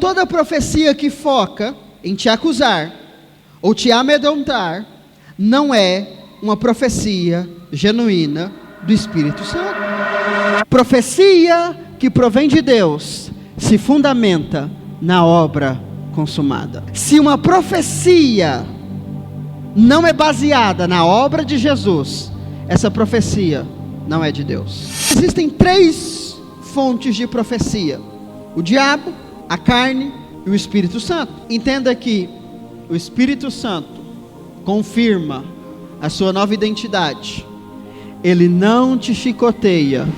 toda profecia que foca em te acusar ou te amedrontar não é uma profecia genuína do Espírito Santo. Profecia que provém de Deus se fundamenta na obra consumada. Se uma profecia não é baseada na obra de Jesus, essa profecia não é de Deus. Existem 3 fontes de profecia: o diabo, a carne e o Espírito Santo. Entenda que o Espírito Santo confirma a sua nova identidade. Ele não te chicoteia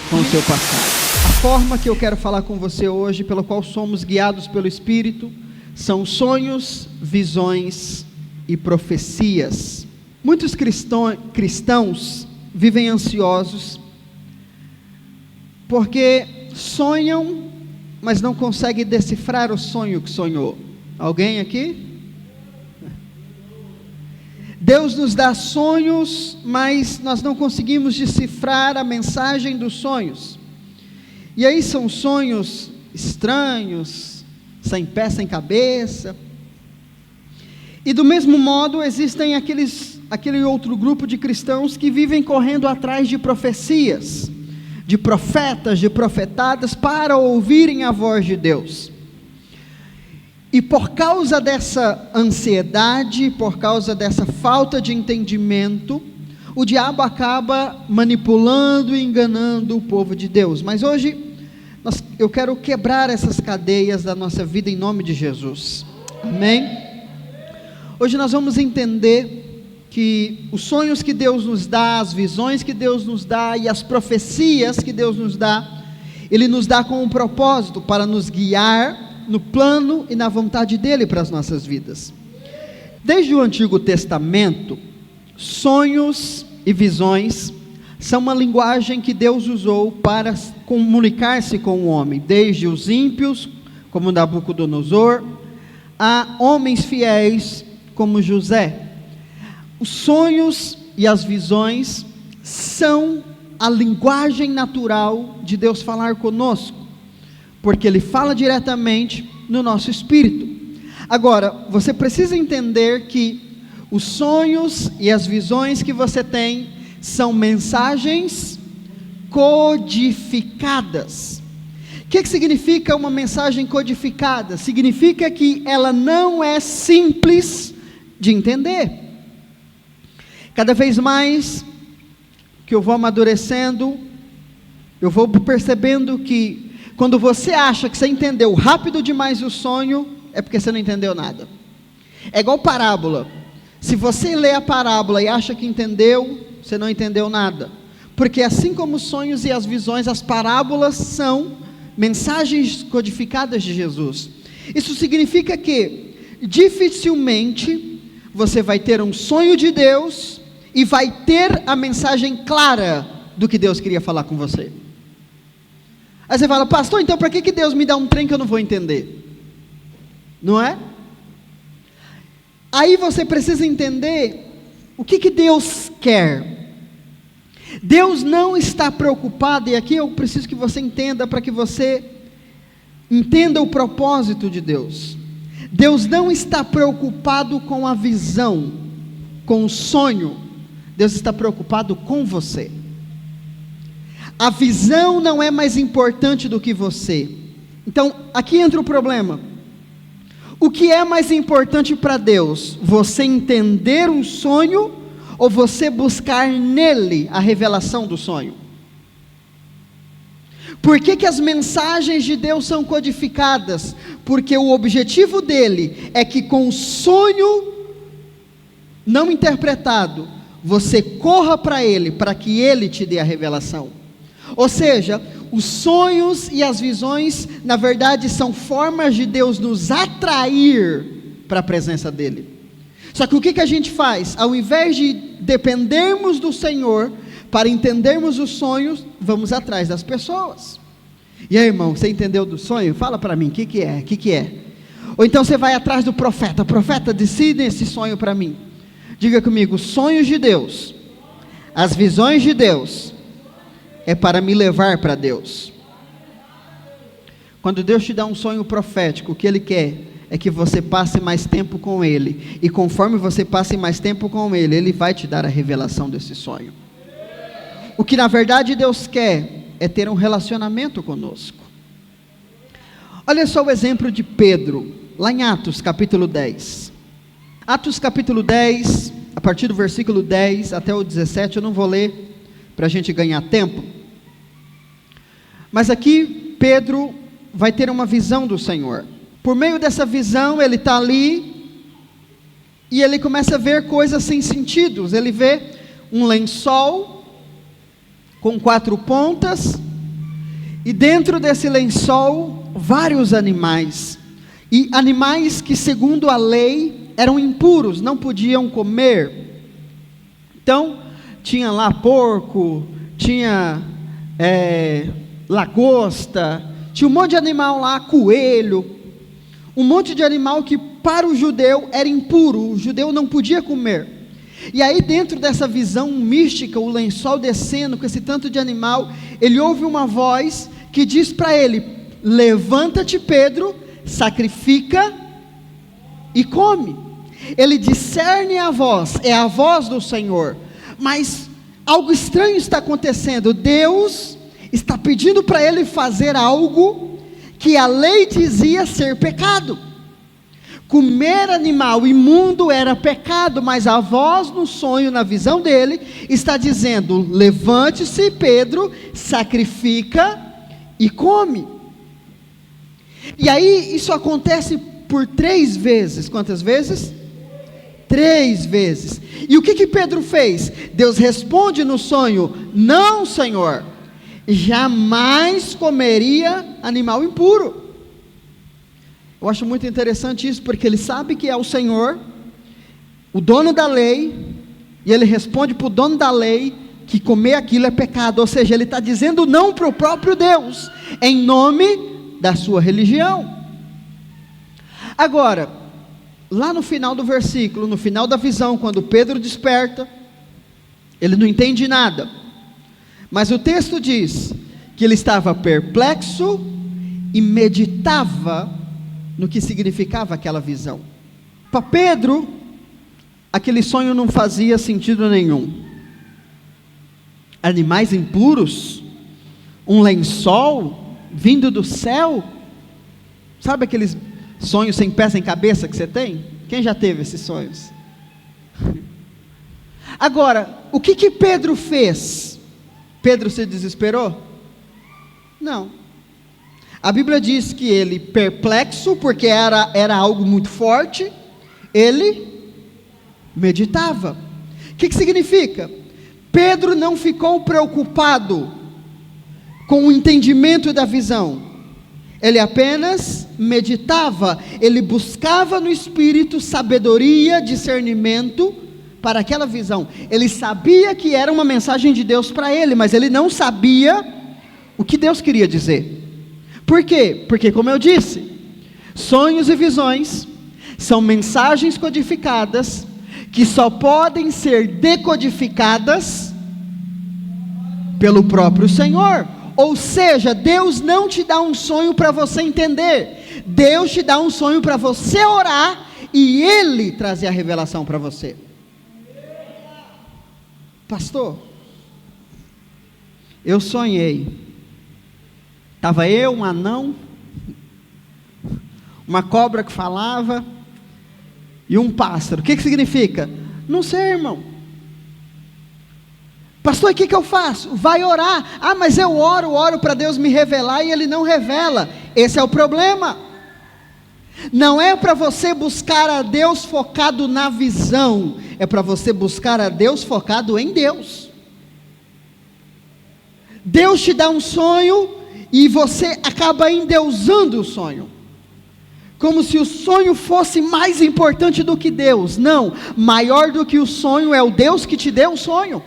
com o seu passado. A forma que eu quero falar com você hoje, pela qual somos guiados pelo Espírito, são sonhos, visões e profecias. Muitos cristãos vivem ansiosos porque sonham, mas não conseguem decifrar o sonho que sonhou. Alguém aqui? Deus nos dá sonhos, mas nós não conseguimos decifrar a mensagem dos sonhos. E aí são sonhos estranhos, sem pé, sem cabeça. E do mesmo modo existem aquele outro grupo de cristãos que vivem correndo atrás de profecias, de profetas, de profetadas, para ouvirem a voz de Deus. E por causa dessa ansiedade, por causa dessa falta de entendimento, o diabo acaba manipulando e enganando o povo de Deus. Mas hoje, eu quero quebrar essas cadeias da nossa vida em nome de Jesus. Amém? Hoje nós vamos entender que os sonhos que Deus nos dá, as visões que Deus nos dá e as profecias que Deus nos dá, Ele nos dá com um propósito para nos guiar no plano e na vontade dEle para as nossas vidas. Desde o Antigo Testamento, sonhos e visões são uma linguagem que Deus usou para comunicar-se com o homem, desde os ímpios, como Nabucodonosor, a homens fiéis, como José. Os sonhos e as visões são a linguagem natural de Deus falar conosco, porque Ele fala diretamente no nosso espírito. Agora, você precisa entender que os sonhos e as visões que você tem são mensagens codificadas. O que significa uma mensagem codificada? Significa que ela não é simples de entender. Cada vez mais que eu vou amadurecendo, eu vou percebendo que quando você acha que você entendeu rápido demais o sonho, é porque você não entendeu nada. É igual parábola. Se você lê a parábola e acha que entendeu, você não entendeu nada. Porque assim como os sonhos e as visões, as parábolas são mensagens codificadas de Jesus. Isso significa que dificilmente você vai ter um sonho de Deus e vai ter a mensagem clara do que Deus queria falar com você. Aí você fala: pastor, então para que Deus me dá um trem que eu não vou entender? Não é? Aí você precisa entender o que Deus quer. Deus não está preocupado, e aqui eu preciso que você entenda, para que você entenda o propósito de Deus. Deus não está preocupado com a visão, com o sonho. Deus está preocupado com você. A visão não é mais importante do que você. Então, aqui entra o problema. O que é mais importante para Deus? Você entender um sonho ou você buscar nele a revelação do sonho? Por que as mensagens de Deus são codificadas? Porque o objetivo dele é que com o sonho não interpretado, você corra para ele, para que ele te dê a revelação. Ou seja, os sonhos e as visões, na verdade, são formas de Deus nos atrair para a presença dEle. Só que o que a gente faz? Ao invés de dependermos do Senhor para entendermos os sonhos, vamos atrás das pessoas. E aí, irmão, você entendeu do sonho? Fala para mim, o que é? O que é? Ou então você vai atrás do profeta. Profeta, decide esse sonho para mim. Diga comigo: os sonhos de Deus, as visões de Deus, é para me levar para Deus. Quando Deus te dá um sonho profético, o que Ele quer é que você passe mais tempo com Ele, e conforme você passe mais tempo com Ele, Ele vai te dar a revelação desse sonho. O que na verdade Deus quer é ter um relacionamento conosco. Olha só o exemplo de Pedro, lá em Atos capítulo 10. Atos capítulo 10, a partir do versículo 10 até o 17, eu não vou ler para a gente ganhar tempo. Mas aqui Pedro vai ter uma visão do Senhor. Por meio dessa visão, ele está ali, e ele começa a ver coisas sem sentidos. Ele vê um lençol, com 4 pontas, e dentro desse lençol, vários animais, e animais que segundo a lei, eram impuros, não podiam comer. Então, tinha lá porco, tinha lagosta, tinha um monte de animal lá, coelho, um monte de animal que para o judeu era impuro, o judeu não podia comer. E aí dentro dessa visão mística, o lençol descendo com esse tanto de animal, ele ouve uma voz que diz para ele: levanta-te Pedro, sacrifica e come. Ele discerne a voz, é a voz do Senhor, mas algo estranho está acontecendo. Deus está pedindo para ele fazer algo que a lei dizia ser pecado. Comer animal imundo era pecado, mas a voz no sonho, na visão dele, está dizendo: levante-se Pedro, sacrifica e come. E aí isso acontece por 3 vezes. Quantas vezes? 3 vezes. E o que Pedro fez? Deus responde no sonho: não, Senhor, jamais comeria animal impuro. Eu acho muito interessante isso, porque ele sabe que é o Senhor, o dono da lei, e ele responde para o dono da lei que comer aquilo é pecado. Ou seja, ele está dizendo não para o próprio Deus, em nome da sua religião. Agora, lá no final do versículo, no final da visão, quando Pedro desperta, ele não entende nada, mas o texto diz que ele estava perplexo e meditava no que significava aquela visão. Para Pedro, aquele sonho não fazia sentido nenhum. Animais impuros, um lençol vindo do céu, sabe aqueles sonhos sem pé, sem cabeça que você tem? Quem já teve esses sonhos? Agora, o que Pedro fez? Pedro se desesperou? Não. A Bíblia diz que ele, perplexo, porque era algo muito forte, ele meditava. O que significa? Pedro não ficou preocupado com o entendimento da visão, ele apenas meditava, ele buscava no Espírito sabedoria, discernimento para aquela visão. Ele sabia que era uma mensagem de Deus para ele, mas ele não sabia o que Deus queria dizer. Por quê? Porque, como eu disse, sonhos e visões são mensagens codificadas, que só podem ser decodificadas pelo próprio Senhor. Ou seja, Deus não te dá um sonho para você entender, Deus te dá um sonho para você orar, e Ele trazer a revelação para você. Pastor, eu sonhei, estava eu, um anão, uma cobra que falava, e um pássaro. O que significa? Não sei, irmão. Pastor, o que eu faço? Vai orar. Ah, mas eu oro para Deus me revelar, e Ele não revela. Esse é o problema. Não é para você buscar a Deus focado na visão, é para você buscar a Deus focado em Deus. Deus te dá um sonho, e você acaba endeusando o sonho, como se o sonho fosse mais importante do que Deus. Não, maior do que o sonho é o Deus que te deu o sonho,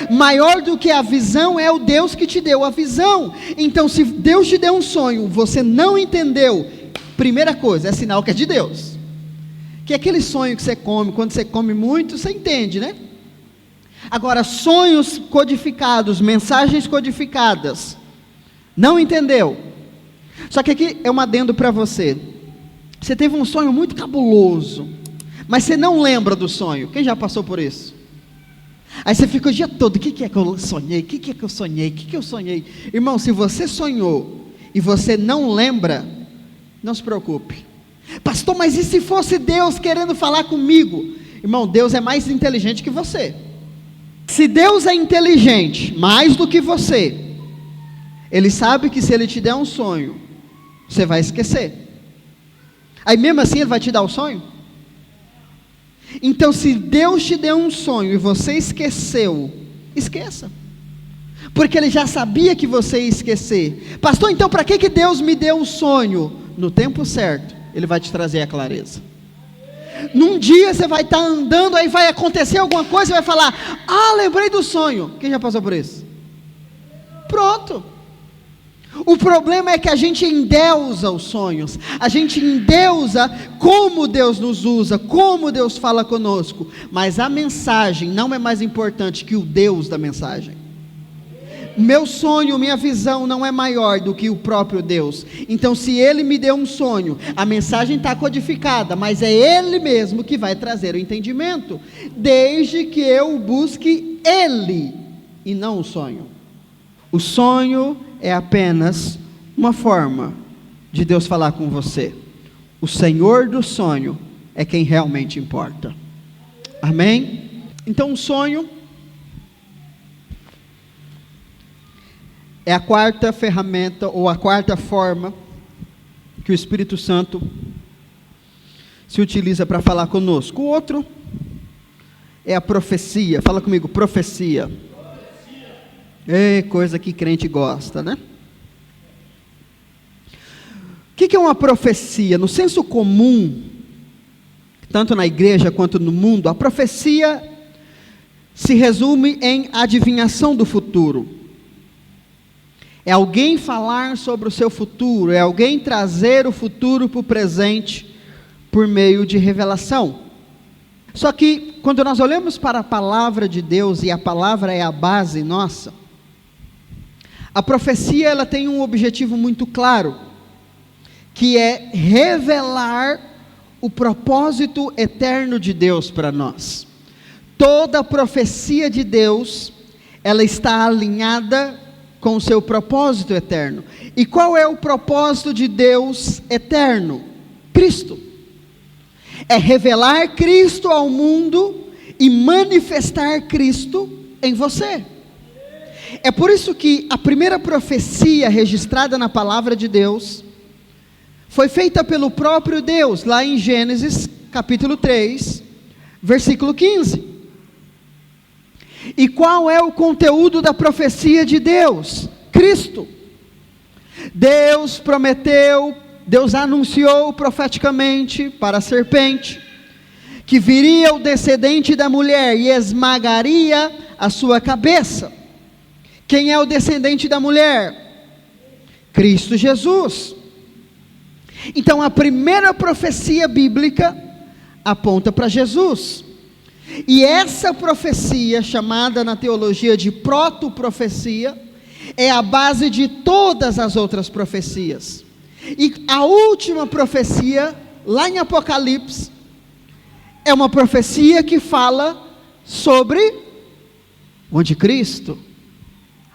maior do que a visão é o Deus que te deu a visão. Então, se Deus te deu um sonho, você não entendeu, primeira coisa, é sinal que é de Deus. Que é aquele sonho que você come, quando você come muito, você entende, né? Agora, sonhos codificados, mensagens codificadas, não entendeu? Só que aqui é um adendo para você. Você teve um sonho muito cabuloso, mas você não lembra do sonho. Quem já passou por isso? Aí você fica o dia todo, o que é que eu sonhei? O que é que eu sonhei? O que eu sonhei? Irmão, se você sonhou e você não lembra, não se preocupe. Pastor, mas e se fosse Deus querendo falar comigo? Irmão, Deus é mais inteligente que você. Se Deus é inteligente mais do que você, Ele sabe que se Ele te der um sonho, você vai esquecer. Aí mesmo assim Ele vai te dar o sonho? Então se Deus te deu um sonho e você esqueceu, esqueça. Porque Ele já sabia que você ia esquecer. Pastor, então para que Deus me deu um sonho? No tempo certo, Ele vai te trazer a clareza. Num dia você vai estar andando, aí vai acontecer alguma coisa, você vai falar, lembrei do sonho. Quem já passou por isso? Pronto. O problema é que a gente endeusa os sonhos, a gente endeusa como Deus nos usa, como Deus fala conosco, mas a mensagem não é mais importante que o Deus da mensagem. Meu sonho, minha visão não é maior do que o próprio Deus. Então se Ele me deu um sonho, a mensagem está codificada, mas é Ele mesmo que vai trazer o entendimento, desde que eu busque Ele e não o sonho. O sonho é apenas uma forma de Deus falar com você. O Senhor do sonho é quem realmente importa. Amém? Então o sonho é a quarta ferramenta, ou a quarta forma, que o Espírito Santo se utiliza para falar conosco. O outro é a profecia. Fala comigo, profecia. É coisa que crente gosta, né? O que é uma profecia? No senso comum, tanto na igreja quanto no mundo, a profecia se resume em adivinhação do futuro. É alguém falar sobre o seu futuro, é alguém trazer o futuro para o presente por meio de revelação. Só que quando nós olhamos para a palavra de Deus, e a palavra é a base nossa, a profecia ela tem um objetivo muito claro, que é revelar o propósito eterno de Deus para nós. Toda a profecia de Deus, ela está alinhada com o seu propósito eterno. E qual é o propósito de Deus eterno? Cristo. É revelar Cristo ao mundo e manifestar Cristo em você. É por isso que a primeira profecia registrada na palavra de Deus foi feita pelo próprio Deus, lá em Gênesis capítulo 3, versículo 15. E qual é o conteúdo da profecia de Deus? Cristo. Deus prometeu, Deus anunciou profeticamente para a serpente, que viria o descendente da mulher e esmagaria a sua cabeça. Quem é o descendente da mulher? Cristo Jesus. Então a primeira profecia bíblica aponta para Jesus. E essa profecia, chamada na teologia de proto-profecia, é a base de todas as outras profecias. E a última profecia, lá em Apocalipse, é uma profecia que fala sobre o anticristo,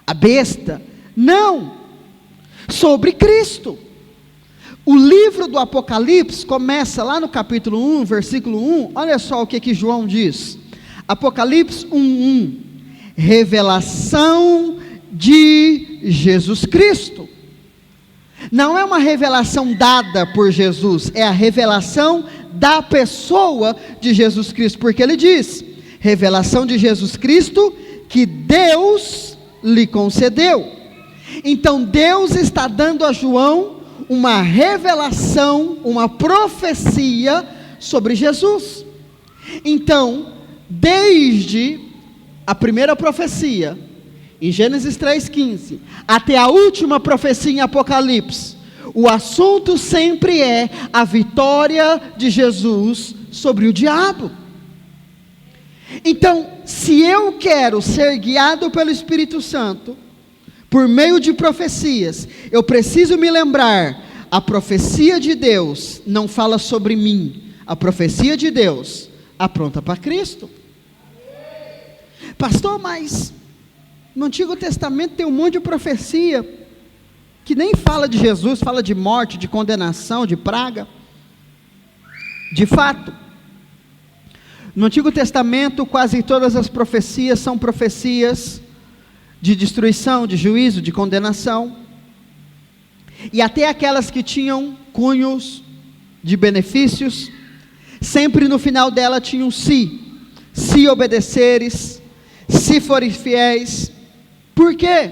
a besta. Não, sobre Cristo. O livro do Apocalipse começa lá no capítulo 1, versículo 1, olha só o que João diz, Apocalipse 1:1, revelação de Jesus Cristo. Não é uma revelação dada por Jesus, é a revelação da pessoa de Jesus Cristo, porque ele diz, revelação de Jesus Cristo, que Deus lhe concedeu. Então Deus está dando a João uma revelação, uma profecia sobre Jesus. Então, desde a primeira profecia, em Gênesis 3,15, até a última profecia em Apocalipse, o assunto sempre é a vitória de Jesus sobre o diabo. Então, se eu quero ser guiado pelo Espírito Santo, por meio de profecias, eu preciso me lembrar, a profecia de Deus não fala sobre mim, a profecia de Deus aponta para Cristo. Pastor, mas no Antigo Testamento tem um monte de profecia, que nem fala de Jesus, fala de morte, de condenação, de praga. De fato, no Antigo Testamento quase todas as profecias são profecias de destruição, de juízo, de condenação, e até aquelas que tinham cunhos de benefícios, sempre no final dela tinha um se obedeceres, se forem fiéis. Por quê?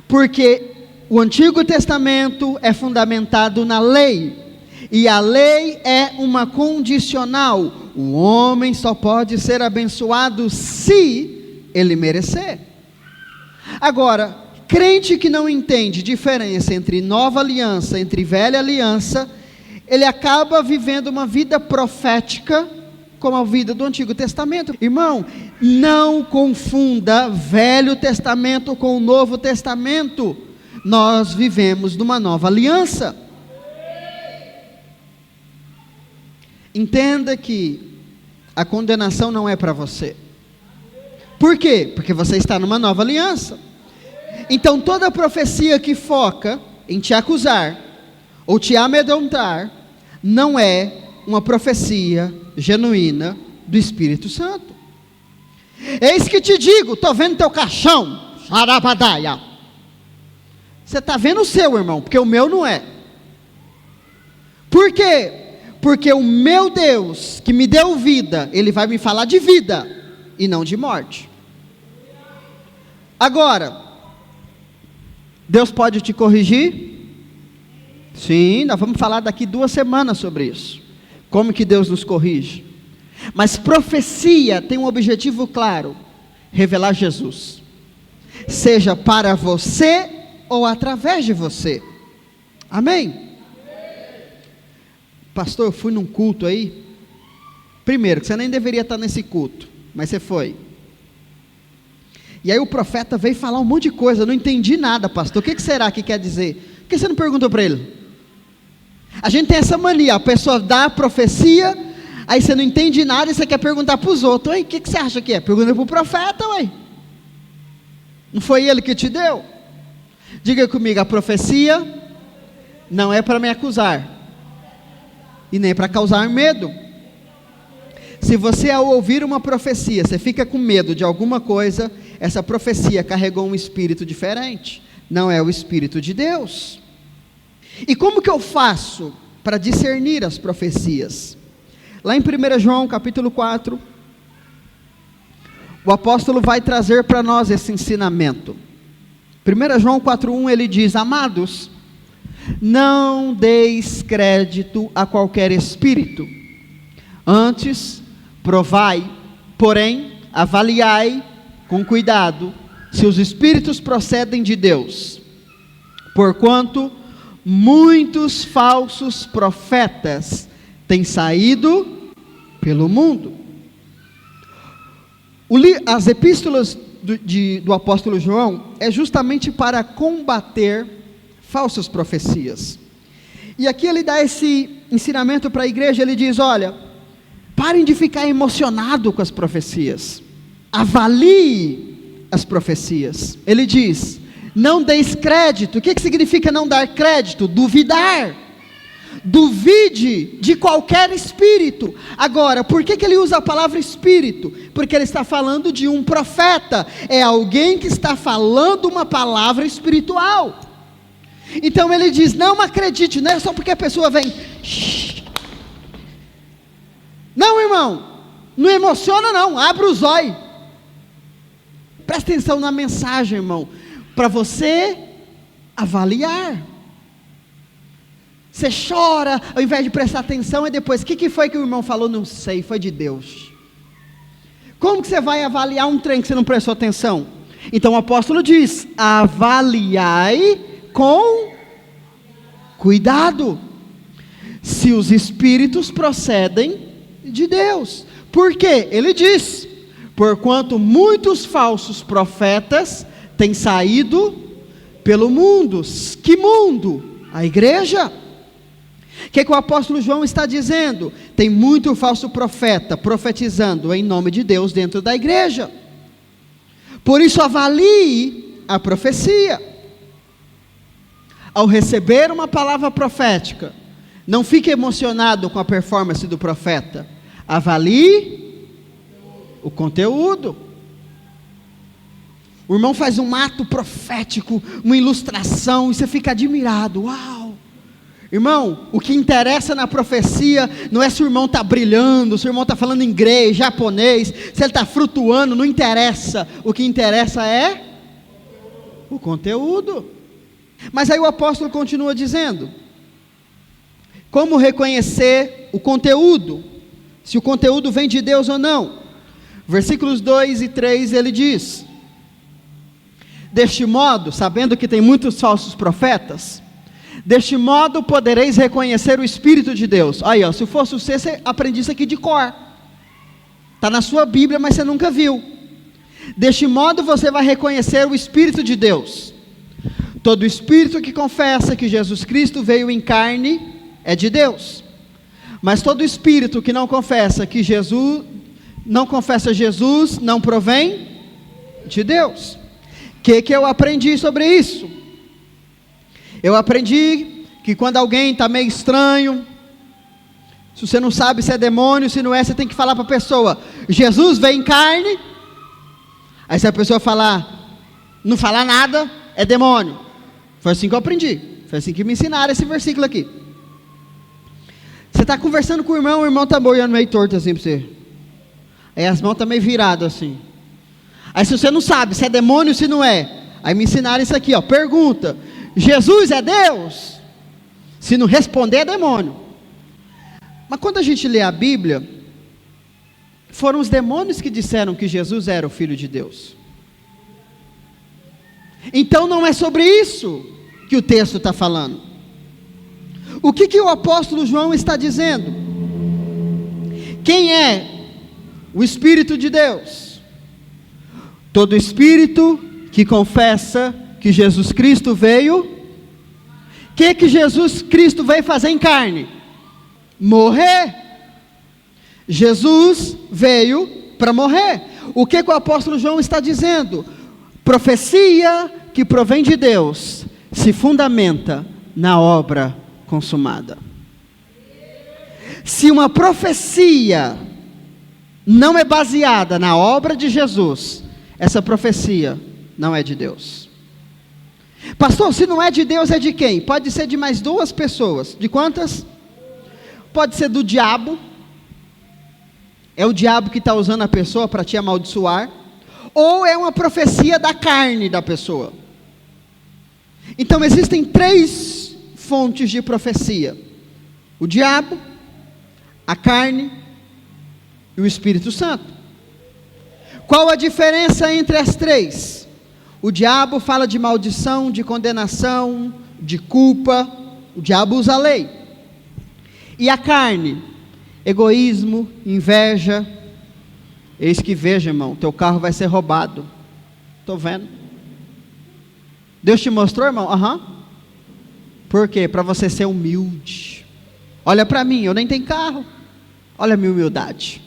Porque o Antigo Testamento é fundamentado na lei, e a lei é uma condicional. O homem só pode ser abençoado se ele merecer. Agora, crente que não entende diferença entre nova aliança, entre velha aliança, ele acaba vivendo uma vida profética, como a vida do Antigo Testamento. Irmão, não confunda Velho Testamento com o Novo Testamento. Nós vivemos numa nova aliança. Entenda que a condenação não é para você. Por quê? Porque você está numa nova aliança. Então toda profecia que foca em te acusar ou te amedrontar não é uma profecia genuína do Espírito Santo. Eis que te digo, estou vendo teu caixão, xarabadaia. Você está vendo o seu, irmão, porque o meu não é. Por quê? Porque o meu Deus, que me deu vida, Ele vai me falar de vida, e não de morte. Agora, Deus pode te corrigir? Sim, nós vamos falar daqui 2 semanas sobre isso. Como que Deus nos corrige? Mas profecia tem um objetivo claro: revelar Jesus. Seja para você ou através de você. Amém? Pastor, eu fui num culto aí. Primeiro, que você nem deveria estar nesse culto, mas você foi. E aí o profeta veio falar um monte de coisa, eu não entendi nada, pastor. O que será que quer dizer? Por que você não perguntou para ele? A gente tem essa mania, a pessoa dá a profecia, aí você não entende nada e você quer perguntar para os outros. O que você acha que é? Pergunta para o profeta, ué. Não foi ele que te deu? Diga comigo, a profecia não é para me acusar, e nem para causar medo. Se você ao ouvir uma profecia, você fica com medo de alguma coisa, essa profecia carregou um espírito diferente, não é o Espírito de Deus. E como que eu faço para discernir as profecias? Lá em 1 João capítulo 4, o apóstolo vai trazer para nós esse ensinamento. 1 João 4,1 ele diz: amados, não deis crédito a qualquer espírito, antes provai, porém avaliai com cuidado se os espíritos procedem de Deus, porquanto muitos falsos profetas têm saído pelo mundo. As epístolas do apóstolo João é justamente para combater falsas profecias. E aqui ele dá esse ensinamento para a igreja. Ele diz: olha, parem de ficar emocionado com as profecias, avalie as profecias. Ele diz: não deis crédito. O que significa não dar crédito? Duvidar. Duvide de qualquer espírito. Agora, por que ele usa a palavra espírito? Porque ele está falando de um profeta, é alguém que está falando uma palavra espiritual. Então ele diz: não acredite, não é só porque a pessoa vem. Não, irmão, não emociona não, abre os olhos. Presta atenção na mensagem, irmão, para você avaliar. Você chora, ao invés de prestar atenção, e depois, o que foi que o irmão falou? Não sei, foi de Deus. Como que você vai avaliar um trem que você não prestou atenção? Então o apóstolo diz: avaliai com cuidado, se os espíritos procedem de Deus. Por quê? Ele diz: porquanto muitos falsos profetas têm saído pelo mundo. Que mundo? A igreja. O que o apóstolo João está dizendo? Tem muito falso profeta profetizando em nome de Deus dentro da igreja. Por isso avalie a profecia. Ao receber uma palavra profética, não fique emocionado com a performance do profeta. Avalie o conteúdo. O irmão faz um ato profético, uma ilustração, e você fica admirado. Uau! Irmão, o que interessa na profecia não é se o irmão está brilhando, se o irmão está falando inglês, japonês, se ele está flutuando, não interessa. O que interessa é o conteúdo. Mas aí o apóstolo continua dizendo: como reconhecer o conteúdo? Se o conteúdo vem de Deus ou não? Versículos 2 e 3 ele diz: deste modo, sabendo que tem muitos falsos profetas, deste modo podereis reconhecer o Espírito de Deus. Aí, ó, se fosse você aprendeu isso aqui de cor. Está na sua Bíblia, mas você nunca viu. Deste modo você vai reconhecer o Espírito de Deus. Todo espírito que confessa que Jesus Cristo veio em carne é de Deus. Mas todo espírito que não confessa Jesus não provém de Deus. O que eu aprendi sobre isso? Eu aprendi que quando alguém está meio estranho, se você não sabe se é demônio, se não é, você tem que falar para a pessoa: Jesus veio em carne. Aí se a pessoa não falar nada, é demônio. Foi assim que eu aprendi, foi assim que me ensinaram esse versículo aqui. Você está conversando com o irmão está boiando meio torto assim para você. Aí as mãos estão meio viradas assim. Aí se você não sabe se é demônio ou se não é, aí me ensinaram isso aqui, ó. Pergunta: Jesus é Deus? Se não responder, é demônio. Mas quando a gente lê a Bíblia, foram os demônios que disseram que Jesus era o Filho de Deus. Então não é sobre isso que o texto está falando. O que o apóstolo João está dizendo? Quem é o Espírito de Deus? Todo espírito que confessa que Jesus Cristo veio. O que Jesus Cristo veio fazer em carne? Morrer. Jesus veio para morrer. O que o apóstolo João está dizendo? Profecia que provém de Deus se fundamenta na obra consumada. Se uma profecia não é baseada na obra de Jesus, essa profecia não é de Deus. Pastor, se não é de Deus, é de quem? Pode ser de mais duas pessoas. De quantas? Pode ser do diabo. É o diabo que está usando a pessoa para te amaldiçoar. Ou é uma profecia da carne da pessoa. Então existem 3 fontes de profecia: o diabo, a carne e o Espírito Santo. Qual a diferença entre as 3? O diabo fala de maldição, de condenação, de culpa. O diabo usa a lei. E a carne? Egoísmo, inveja. Eis que veja, irmão, teu carro vai ser roubado. Estou vendo. Deus te mostrou, irmão? Aham. Por quê? Para você ser humilde. Olha para mim, eu nem tenho carro. Olha a minha humildade.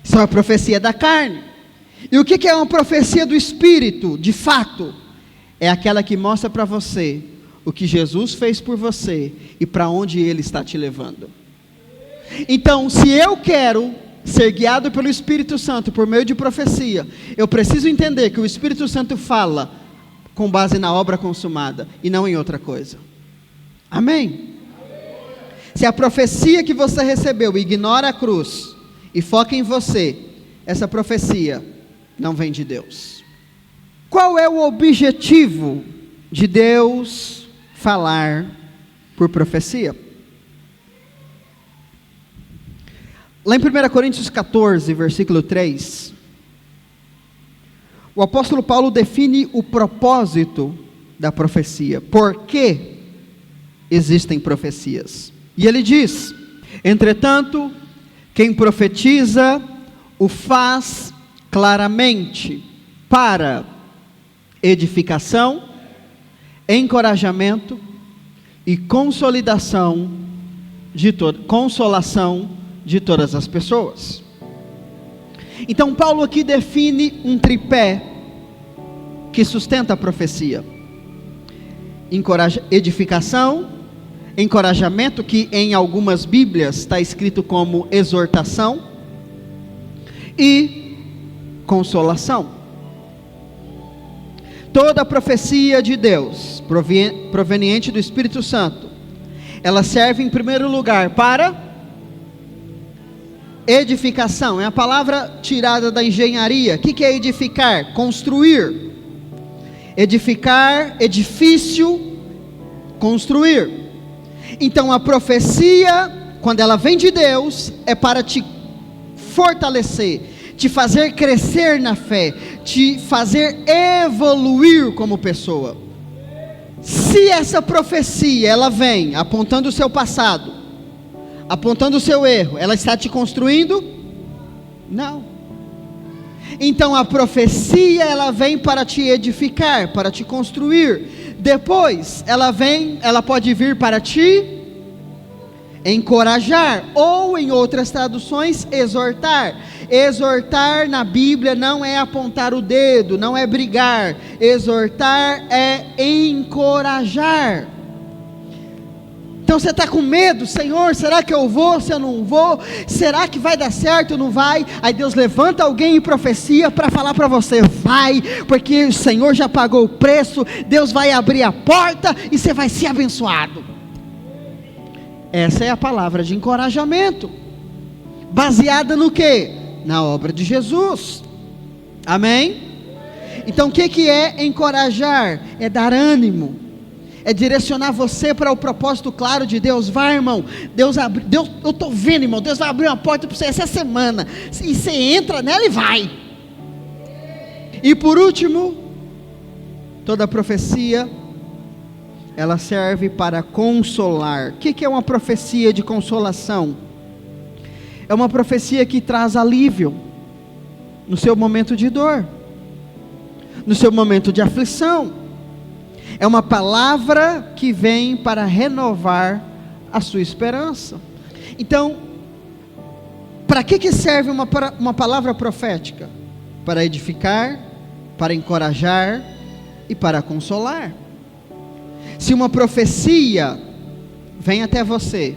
Isso é uma profecia da carne. E o que é uma profecia do Espírito? De fato, é aquela que mostra para você o que Jesus fez por você e para onde Ele está te levando. Então, se eu quero ser guiado pelo Espírito Santo por meio de profecia, eu preciso entender que o Espírito Santo fala com base na obra consumada e não em outra coisa. Amém? Se a profecia que você recebeu ignora a cruz e foca em você, essa profecia não vem de Deus. Qual é o objetivo de Deus falar por profecia? Lá em 1 Coríntios 14, versículo 3, o apóstolo Paulo define o propósito da profecia. Por que existem profecias? E ele diz: entretanto, quem profetiza o faz claramente para edificação, encorajamento e consolação de todas as pessoas. Então Paulo aqui define um tripé que sustenta a profecia: edificação, encorajamento, que em algumas Bíblias está escrito como exortação, e consolação. Toda a profecia de Deus, proveniente do Espírito Santo, ela serve em primeiro lugar para edificação. É a palavra tirada da engenharia. O que é edificar? Construir. Edificar, edifício, construir. Então a profecia, quando ela vem de Deus, é para te fortalecer, te fazer crescer na fé, te fazer evoluir como pessoa. Se essa profecia, ela vem apontando o seu passado, apontando o seu erro, ela está te construindo? Não. Então a profecia, ela vem para te edificar, para te construir. Depois ela pode vir para te encorajar, ou em outras traduções, exortar. Exortar na Bíblia não é apontar o dedo, não é brigar. Exortar é encorajar. Então você está com medo: Senhor, será que eu vou, se eu não vou? Será que vai dar certo ou não vai? Aí Deus levanta alguém em profecia para falar para você: vai, porque o Senhor já pagou o preço, Deus vai abrir a porta e você vai ser abençoado. Essa é a palavra de encorajamento, baseada no quê? Na obra de Jesus. Amém? Então o que é encorajar? É dar ânimo, é direcionar você para o propósito claro de Deus. Vai, irmão, Deus, eu estou vendo, irmão, Deus vai abrir uma porta para você essa semana, e você entra nela e vai. E por último, toda profecia, ela serve para consolar. O que é uma profecia de consolação? É uma profecia que traz alívio no seu momento de dor, no seu momento de aflição. É uma palavra que vem para renovar a sua esperança. Então, para que serve uma palavra profética? Para edificar, para encorajar e para consolar. Se uma profecia vem até você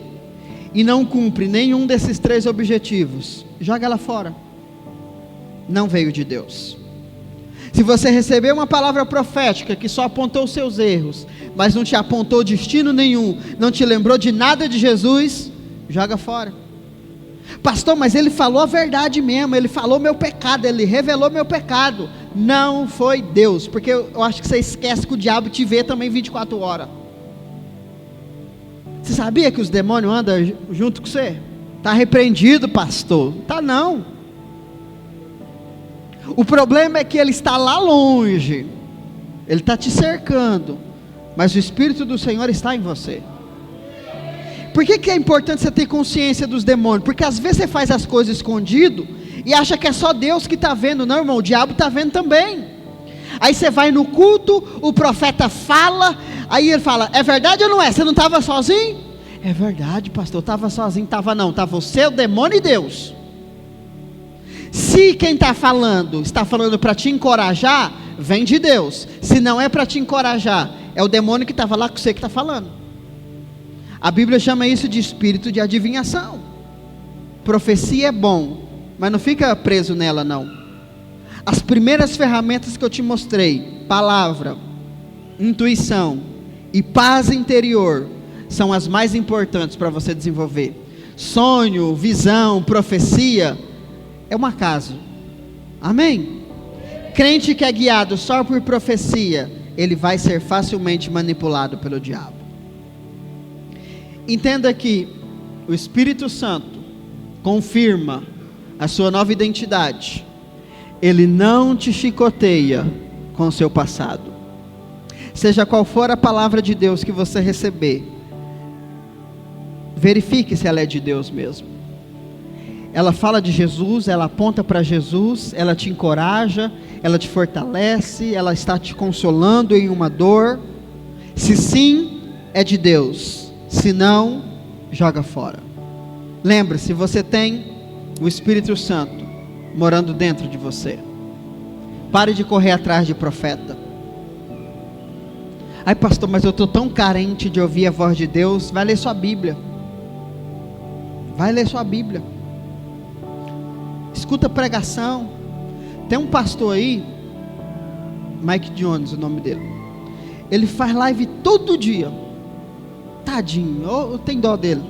e não cumpre nenhum desses três objetivos, joga ela fora. Não veio de Deus. Se você receber uma palavra profética que só apontou os seus erros, mas não te apontou destino nenhum, não te lembrou de nada de Jesus, joga fora. Pastor, mas ele falou a verdade mesmo, ele falou meu pecado, ele revelou meu pecado. Não foi Deus, porque eu acho que você esquece que o diabo te vê também 24 horas. Você sabia que os demônios andam junto com você? Está repreendido, pastor. Está não. O problema é que ele está lá longe, ele está te cercando, mas o Espírito do Senhor está em você. Por que é importante você ter consciência dos demônios? Porque às vezes você faz as coisas escondido e acha que é só Deus que está vendo. Não, irmão, o diabo está vendo também. Aí você vai no culto, o profeta fala, aí ele fala: é verdade ou não é? Você não estava sozinho? É verdade, pastor, eu estava sozinho. Estava não, estava você, o demônio e Deus. Se quem está falando para te encorajar, vem de Deus. Se não é para te encorajar, é o demônio que estava lá com você que está falando. A Bíblia chama isso de espírito de adivinhação. Profecia é bom, mas não fica preso nela não. As primeiras ferramentas que eu te mostrei, palavra, intuição e paz interior, são as mais importantes para você desenvolver. Sonho, visão, profecia, é um acaso. Amém? Crente que é guiado só por profecia, ele vai ser facilmente manipulado pelo diabo. Entenda que o Espírito Santo confirma a sua nova identidade. Ele não te chicoteia com o seu passado. Seja qual for a palavra de Deus que você receber, verifique se ela é de Deus mesmo. ela fala de Jesus, ela aponta para Jesus, ela te encoraja, ela te fortalece, ela está te consolando em uma dor. Se sim, é de Deus, se não, joga fora. Lembre-se, você tem o Espírito Santo morando dentro de você. Pare de correr atrás de profeta. Ai, pastor, mas eu estou tão carente de ouvir a voz de Deus. Vai ler sua Bíblia. Vai ler sua Bíblia. Escuta pregação. Tem um pastor aí, Mike Jones, o nome dele. Ele faz live todo dia. Tadinho, eu tenho dó dele.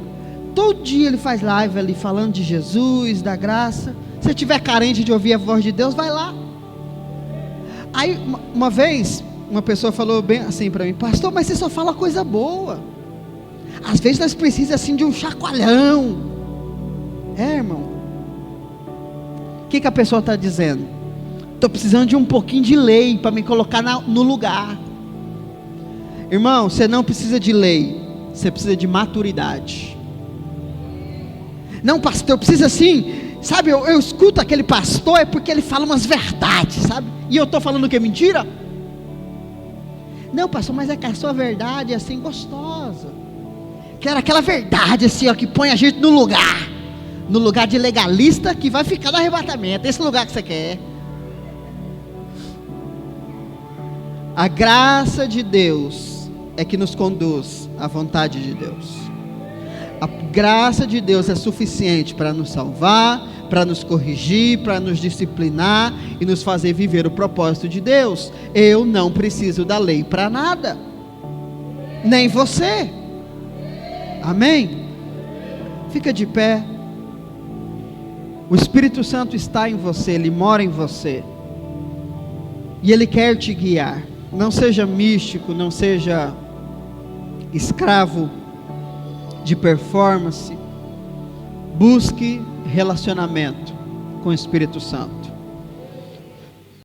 Todo dia ele faz live ali falando de Jesus, da graça. Se você estiver carente de ouvir a voz de Deus, vai lá. Aí uma vez uma pessoa falou bem assim para mim: pastor, mas você só fala coisa boa. Às vezes nós precisamos assim de um chacoalhão. Irmão, o que a pessoa está dizendo? Estou precisando de um pouquinho de lei para me colocar no lugar. Irmão, você não precisa de lei, você precisa de maturidade. Não, pastor, eu preciso assim, sabe, eu escuto aquele pastor, é porque ele fala umas verdades, sabe, e eu estou falando que é mentira? Não, pastor, mas é que a sua verdade é assim, gostosa. Quero aquela verdade assim, ó, que põe a gente no lugar de legalista, que vai ficar no arrebatamento, esse lugar que você quer. A graça de Deus é que nos conduz à vontade de Deus. A graça de Deus é suficiente para nos salvar, para nos corrigir, para nos disciplinar e nos fazer viver o propósito de Deus. Eu não preciso da lei para nada, nem você. Amém? Fica de pé. O Espírito Santo está em você, Ele mora em você, e Ele quer te guiar. Não seja místico, não seja escravo de performance. Busque relacionamento com o Espírito Santo.